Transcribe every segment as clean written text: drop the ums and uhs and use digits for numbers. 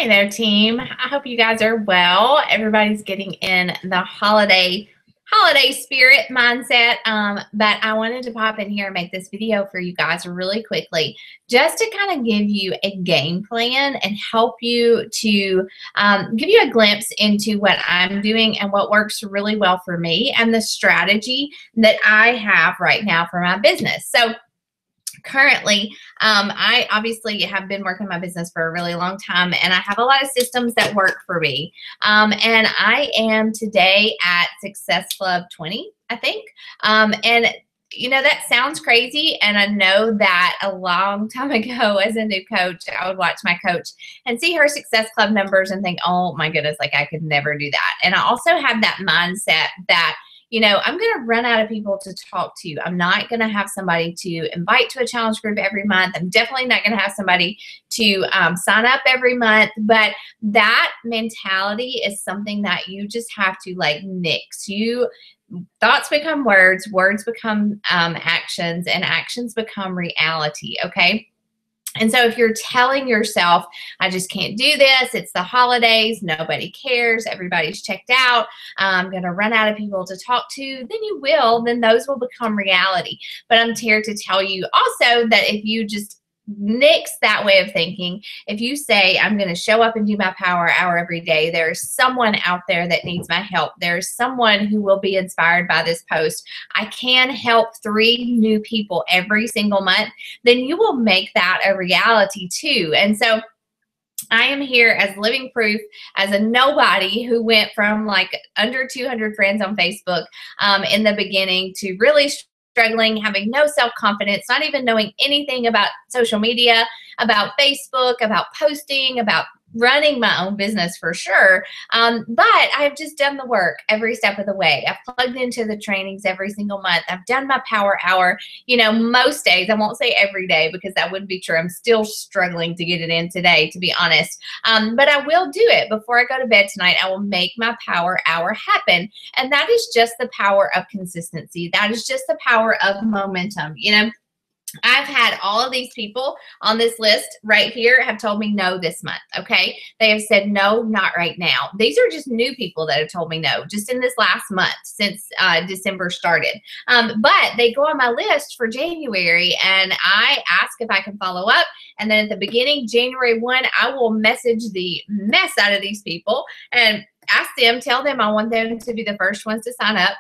Hey there, team. I hope you guys are well. Everybody's getting in the holiday spirit mindset. But I wanted to pop in here and make this video for you guys really quickly, just to kind of give you a game plan and help you to give you a glimpse into what I'm doing and what works really well for me and the strategy that I have right now for my business. So currently, I obviously have been working my business for a really long time, and I have a lot of systems that work for me. And I am today at Success Club 20, I think. And you know, that sounds crazy, and I know that a long time ago as a new coach, I would watch my coach and see her Success Club numbers and think, oh my goodness, like I could never do that. And I also have that mindset that, you know, I'm going to run out of people to talk to. I'm not going to have somebody to invite to a challenge group every month. I'm definitely not going to have somebody to sign up every month. But that mentality is something that you just have to like nix. Thoughts become words, words become actions, and actions become reality, okay? And so if you're telling yourself, I just can't do this, it's the holidays, nobody cares, everybody's checked out, I'm going to run out of people to talk to, then those will become reality. But I'm here to tell you also that if you just nix that way of thinking, if you say, I'm going to show up and do my power hour every day, there's someone out there that needs my help, there's someone who will be inspired by this post, I can help 3 new people every single month, then you will make that a reality too. And so I am here as living proof, as a nobody who went from like under 200 friends on Facebook in the beginning to really struggling, having no self-confidence, not even knowing anything about social media, about Facebook, about posting, about running my own business for sure. But I've just done the work every step of the way. I've plugged into the trainings every single month. I've done my power hour, you know, most days. I won't say every day because that wouldn't be true. I'm still struggling to get it in today, to be honest. But I will do it before I go to bed tonight. I will make my power hour happen. And that is just the power of consistency. That is just the power of momentum. You know, I've had all of these people on this list right here have told me no this month, okay? They have said no, not right now. These are just new people that have told me no just in this last month since December started. But they go on my list for January, and I ask if I can follow up. And then at the beginning, January 1, I will message the mess out of these people and ask them, tell them I want them to be the first ones to sign up.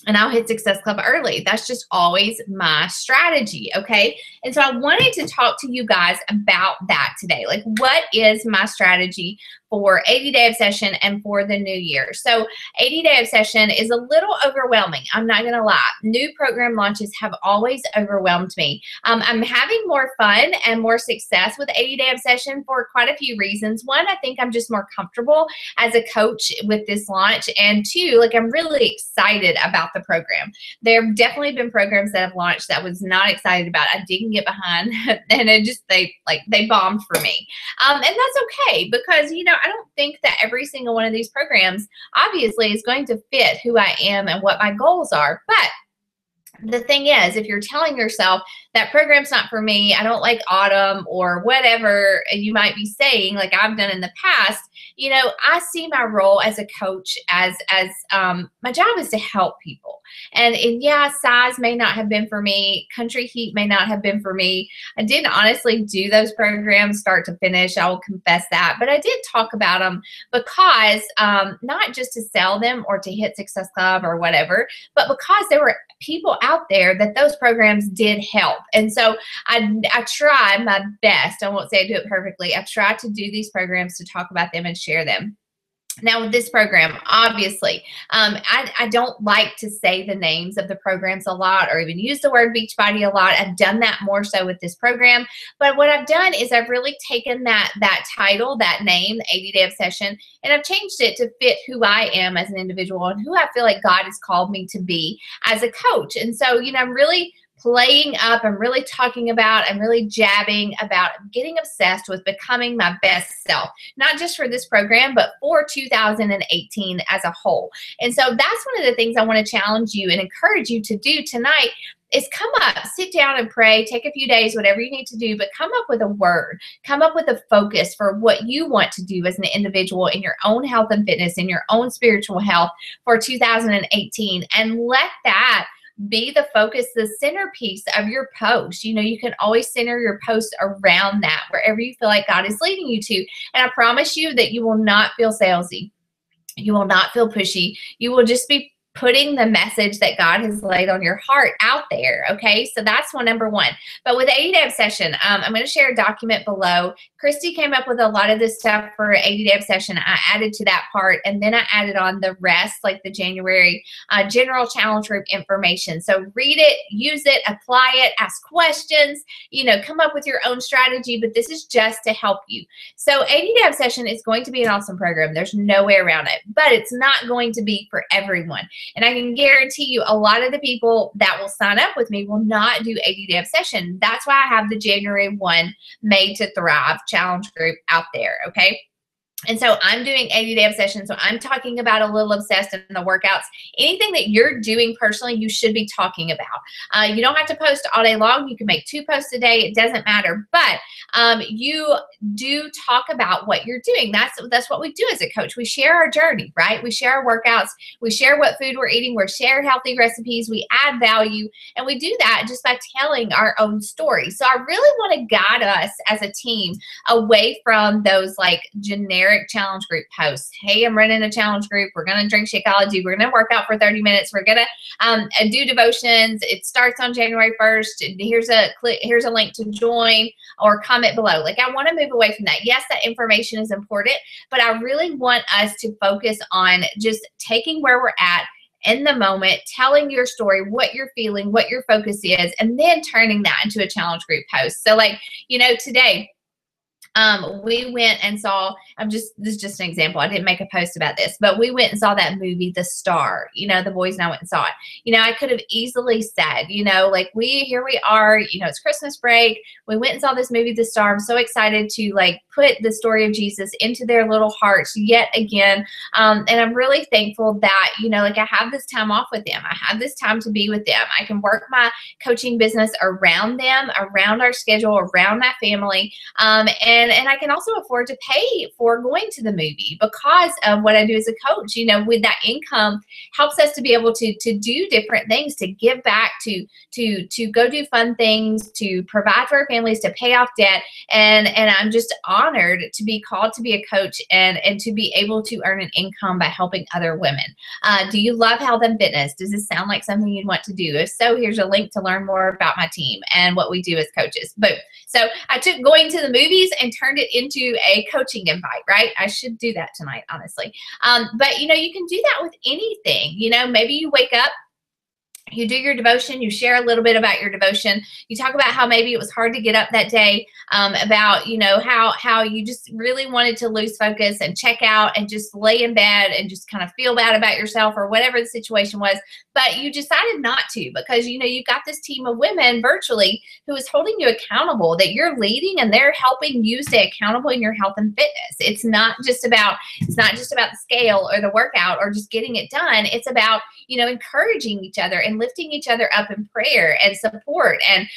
And I'll hit Success Club early. That's just always my strategy, okay? And so I wanted to talk to you guys about that today. Like, what is my strategy for 80-Day Obsession and for the new year? So 80-Day Obsession is a little overwhelming. I'm not going to lie. New program launches have always overwhelmed me. I'm having more fun and more success with 80-Day Obsession for quite a few reasons. One, I think I'm just more comfortable as a coach with this launch. And 2, like, I'm really excited about the program. There have definitely been programs that have launched that I was not excited about. I didn't get behind, and they bombed for me. And that's okay, because, you know, I don't think that every single one of these programs obviously is going to fit who I am and what my goals are. But the thing is, if you're telling yourself that program's not for me, I don't like autumn or whatever you might be saying, like I've done in the past, you know, I see my role as a coach as my job is to help people. And yeah, size may not have been for me. Country Heat may not have been for me. I didn't honestly do those programs start to finish. I will confess that. But I did talk about them because not just to sell them or to hit Success Club or whatever, but because there were people out there that those programs did help. And so I try my best. I won't say I do it perfectly. I try to do these programs to talk about them and share them. Now with this program, obviously, I don't like to say the names of the programs a lot or even use the word Beachbody a lot. I've done that more so with this program. But what I've done is I've really taken that title, that name, 80-Day Obsession, and I've changed it to fit who I am as an individual and who I feel like God has called me to be as a coach. And so, you know, I'm really playing up, I'm really talking about, I'm really jabbing about getting obsessed with becoming my best self, not just for this program, but for 2018 as a whole. And so that's one of the things I want to challenge you and encourage you to do tonight is come up, sit down and pray, take a few days, whatever you need to do, but come up with a word, come up with a focus for what you want to do as an individual in your own health and fitness, in your own spiritual health for 2018, and let that be the focus, the centerpiece of your post. You know, you can always center your post around that, wherever you feel like God is leading you to. And I promise you that you will not feel salesy. You will not feel pushy. You will just be putting the message that God has laid on your heart out there. Okay, so that's number one. But with 80-day obsession, I'm going to share a document below. Christy came up with a lot of this stuff for 80-day obsession. I added to that part, and then I added on the rest, like the January general challenge group information. So read it, use it, apply it, ask questions, you know, come up with your own strategy, but this is just to help you. So 80-day obsession is going to be an awesome program. There's no way around it, but it's not going to be for everyone. And I can guarantee you a lot of the people that will sign up with me will not do 80-day obsession. That's why I have the January 1 Made to Thrive challenge group out there, okay? And so I'm doing 80-day obsession. So I'm talking about a little obsessed in the workouts. Anything that you're doing personally, you should be talking about. You don't have to post all day long. You can make 2 posts a day. It doesn't matter. But you do talk about what you're doing. That's what we do as a coach. We share our journey, right? We share our workouts. We share what food we're eating. We share healthy recipes. We add value. And we do that just by telling our own story. So I really want to guide us as a team away from those like generic challenge group posts. Hey, I'm running a challenge group. We're going to drink Shakeology. We're going to work out for 30 minutes. We're going to do devotions. It starts on January 1st. Here's a link to join, or comment below. Like, I want to move away from that. Yes, that information is important, but I really want us to focus on just taking where we're at in the moment, telling your story, what you're feeling, what your focus is, and then turning that into a challenge group post. So like, you know, today, we went and saw, this is just an example. I didn't make a post about this, but we went and saw that movie, The Star. You know, the boys and I went and saw it. You know, I could have easily said, you know, like, here we are, you know, it's Christmas break. We went and saw this movie, The Star. I'm so excited to like put the story of Jesus into their little hearts yet again. And I'm really thankful that, you know, like, I have this time off with them. I have this time to be with them. I can work my coaching business around them, around our schedule, around my family. And I can also afford to pay for going to the movie because of what I do as a coach. You know, with that income helps us to be able to do different things, to give back, to go do fun things, to provide for our families, to pay off debt. And I'm just honored to be called to be a coach and to be able to earn an income by helping other women. Do you love health and fitness? Does this sound like something you'd want to do? If so, here's a link to learn more about my team and what we do as coaches. Boom. So I took going to the movies and turned it into a coaching invite, right? I should do that tonight, honestly. But, you know, you can do that with anything. You know, maybe you wake up, you do your devotion, you share a little bit about your devotion. You talk about how maybe it was hard to get up that day, about, you know, how you just really wanted to lose focus and check out and just lay in bed and just kind of feel bad about yourself or whatever the situation was. But you decided not to because, you know, you got this team of women virtually who is holding you accountable, that you're leading, and they're helping you stay accountable in your health and fitness. It's not just about the scale or the workout or just getting it done. It's about, you know, encouraging each other and lifting each other up in prayer and support and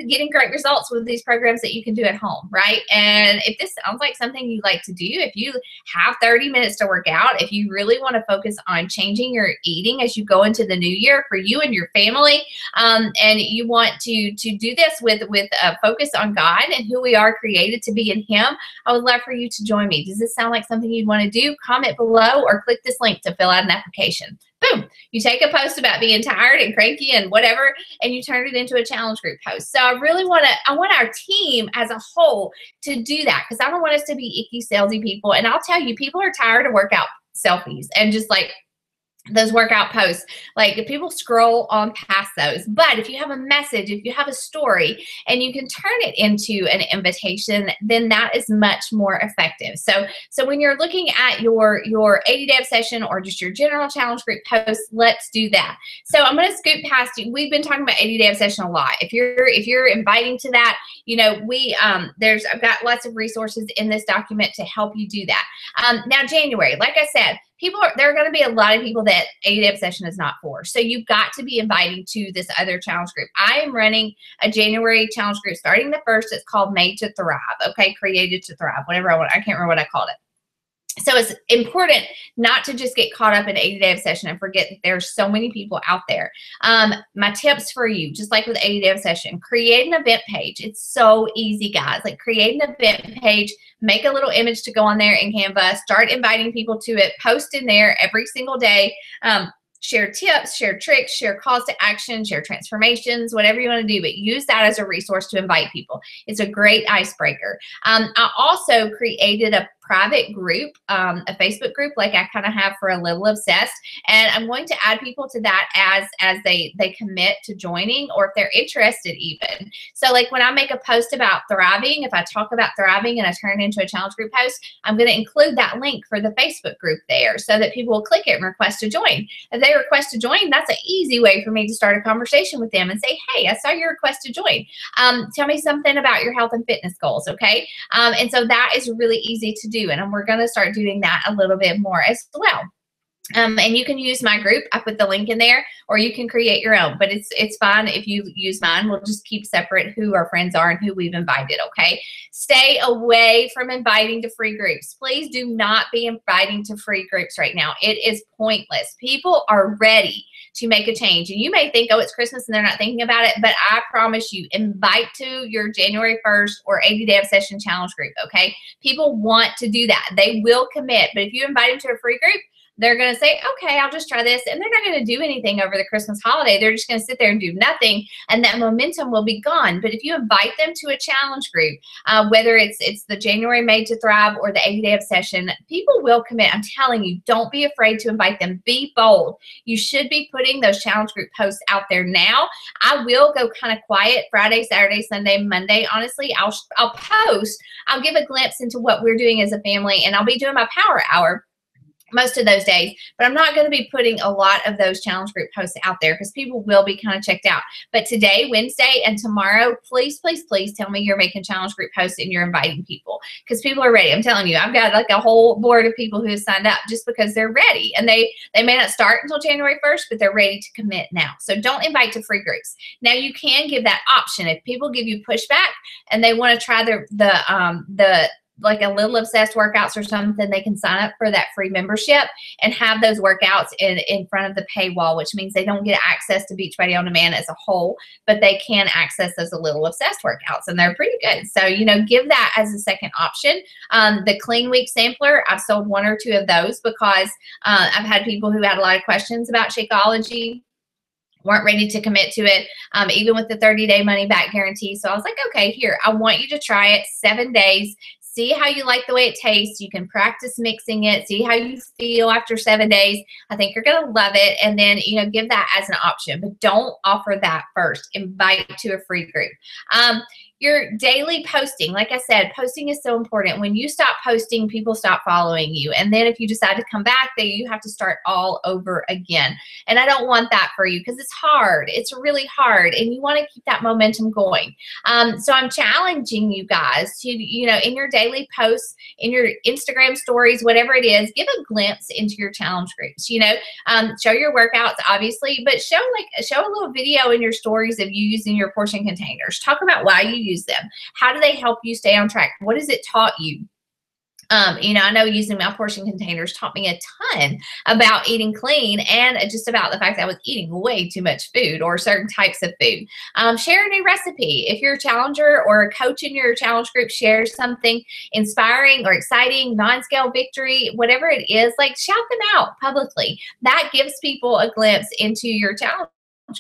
getting great results with these programs that you can do at home, right? And if this sounds like something you like to do, if you have 30 minutes to work out, if you really want to focus on changing your eating as you go into the new year for you and your family, and you want to do this with a focus on God and who we are created to be in Him, I would love for you to join me. Does this sound like something you'd want to do? Comment below or click this link to fill out an application. Boom. You take a post about being tired and cranky and whatever, and you turn it into a challenge group post. So I really want our team as a whole to do that, because I don't want us to be icky, salesy people. And I'll tell you, people are tired of workout selfies and just like those workout posts. Like, people scroll on past those. But if you have a message, if you have a story, and you can turn it into an invitation, then that is much more effective. So when you're looking at your 80-day obsession or just your general challenge group posts, let's do that. So I'm going to scoot past you. We've been talking about 80-day obsession a lot. If you're inviting to that, you know, I've got lots of resources in this document to help you do that. Now, January, like I said, there are going to be a lot of people that 80-day obsession is not for. So you've got to be inviting to this other challenge group. I am running a January challenge group starting the 1st. It's called Made to Thrive. Okay, Created to Thrive, whatever I want. I can't remember what I called it. So it's important not to just get caught up in 80-day obsession and forget that there's so many people out there. My tips for you, just like with 80-day obsession, create an event page. It's so easy, guys. Like, create an event page, make a little image to go on there in Canva, start inviting people to it, post in there every single day. Share tips, share tricks, share calls to action, share transformations, whatever you want to do, but use that as a resource to invite people. It's a great icebreaker. I also created a private group, a Facebook group like I kind of have for A Little Obsessed, and I'm going to add people to that as they commit to joining, or if they're interested even. So like when I make a post about thriving, if I talk about thriving and I turn it into a challenge group post, I'm going to include that link for the Facebook group there so that people will click it and request to join. If they request to join, that's an easy way for me to start a conversation with them and say, hey, I saw your request to join. Tell me something about your health and fitness goals, okay? And so that is really easy to do, and we're going to start doing that a little bit more as well. And you can use my group. I put the link in there, or you can create your own, but it's fine if you use mine. We'll just keep separate who our friends are and who we've invited, okay? Stay away from inviting to free groups. Please do not be inviting to free groups right now. It is pointless. People are ready to make a change, and you may think, oh, it's Christmas and they're not thinking about it, but I promise you, invite to your January 1st or 80-day obsession challenge group, okay? People want to do that. They will commit, but if you invite them to a free group, they're going to say, okay, I'll just try this. And they're not going to do anything over the Christmas holiday. They're just going to sit there and do nothing, and that momentum will be gone. But if you invite them to a challenge group, whether it's the January Made to Thrive or the 80-day obsession, people will commit. I'm telling you, don't be afraid to invite them. Be bold. You should be putting those challenge group posts out there now. I will go kind of quiet Friday, Saturday, Sunday, Monday. Honestly, I'll post. I'll give a glimpse into what we're doing as a family, and I'll be doing my power hour most of those days, but I'm not going to be putting a lot of those challenge group posts out there because people will be kind of checked out. But today, Wednesday, and tomorrow, please, please, please tell me you're making challenge group posts and you're inviting people, because people are ready. I'm telling you, I've got like a whole board of people who have signed up just because they're ready, and they may not start until January 1st, but they're ready to commit now. So don't invite to free groups. Now you can give that option if people give you pushback and they want to try the like A Little Obsessed workouts or something, they can sign up for that free membership and have those workouts in front of the paywall, which means they don't get access to Beachbody On Demand as a whole, but they can access those A Little Obsessed workouts, and they're pretty good. So, you know, give that as a second option. The Clean Week Sampler, I've sold 1 or 2 of those because I've had people who had a lot of questions about Shakeology, weren't ready to commit to it, even with the 30-day money-back guarantee. So I was like, okay, here, I want you to try it 7 days. See how you like the way it tastes. You can practice mixing it. See how you feel after 7 days. I think you're going to love it. And then, you know, give that as an option. But don't offer that first. Invite to a free group. Your daily posting, like I said, posting is so important. When you stop posting, people stop following you. And then if you decide to come back, then you have to start all over again. And I don't want that for you because it's hard. It's really hard. And you want to keep that momentum going. So I'm challenging you guys to, you know, in your daily posts, in your Instagram stories, whatever it is, give a glimpse into your challenge groups. You know, show your workouts, obviously, but show a little video in your stories of you using your portion containers. Talk about why you use them. How do they help you stay on track? What has it taught you? You know, I know using my portion containers taught me a ton about eating clean and just about the fact that I was eating way too much food or certain types of food. Share a new recipe. If you're a challenger or a coach in your challenge group, share something inspiring or exciting, non-scale victory, whatever it is, like shout them out publicly. That gives people a glimpse into your challenge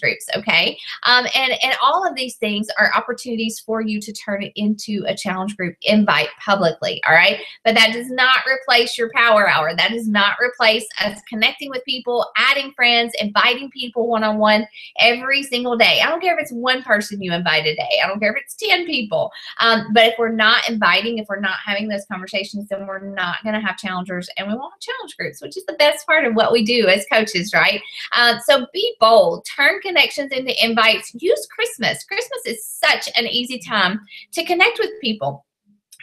groups, okay? And all of these things are opportunities for you to turn it into a challenge group invite publicly, all right? But that does not replace your power hour. That does not replace us connecting with people, adding friends, inviting people one-on-one every single day. I don't care if it's 1 person you invite a day. I don't care if it's 10 people. But if we're not inviting, if we're not having those conversations, then we're not going to have challengers, and we won't have challenge groups, which is the best part of what we do as coaches, right? So be bold. Turn connections into invites. Use Christmas. Christmas is such an easy time to connect with people.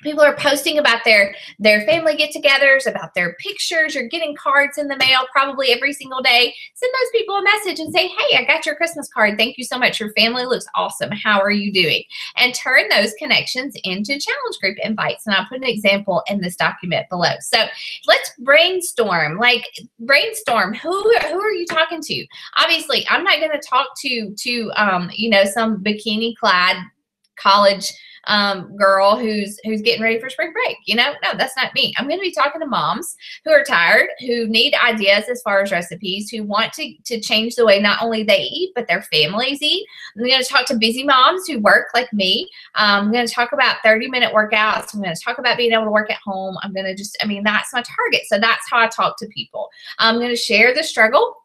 People are posting about their family get-togethers, about their pictures. You're getting cards in the mail probably every single day. Send those people a message and say, hey, I got your Christmas card. Thank you so much. Your family looks awesome. How are you doing? And turn those connections into challenge group invites. And I'll put an example in this document below. So let's brainstorm. Like, brainstorm. Who are you talking to? Obviously, I'm not going to talk to you know, some bikini-clad college girl who's getting ready for spring break. You know, no, that's not me. I'm going to be talking to moms who are tired, who need ideas as far as recipes, who want to change the way not only they eat, but their families eat. I'm going to talk to busy moms who work like me. I'm going to talk about 30-minute workouts. I'm going to talk about being able to work at home. I'm going to just, I mean, that's my target. So that's how I talk to people. I'm going to share the struggle.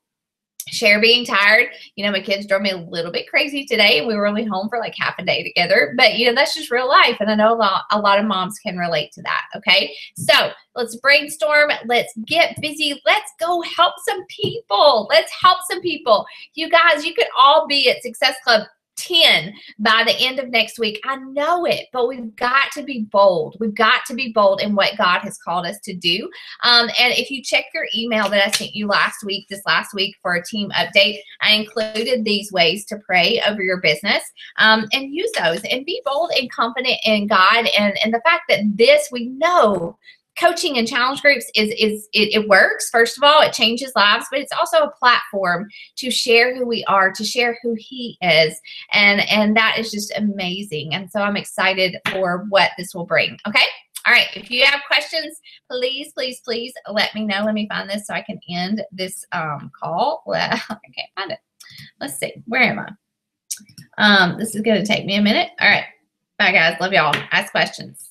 Share being tired. You know, my kids drove me a little bit crazy today. We were only home for like half a day together, but you know, that's just real life. And I know a lot of moms can relate to that. Okay. So let's brainstorm. Let's get busy. Let's go help some people. Let's help some people. You guys, you could all be at Success Club 10 by the end of next week. I know it, but we've got to be bold. We've got to be bold in what God has called us to do. And if you check your email that I sent you this last week for a team update, I included these ways to pray over your business, and use those and be bold and confident in God and the fact that we know coaching and challenge groups it works. First of all, it changes lives, but it's also a platform to share who we are, to share who He is. And that is just amazing. And so I'm excited for what this will bring. Okay. All right. If you have questions, please, please, please let me know. Let me find this so I can end this call. Well, I can't find it. Let's see. Where am I? This is going to take me a minute. All right. Bye, guys. Love y'all. Ask questions.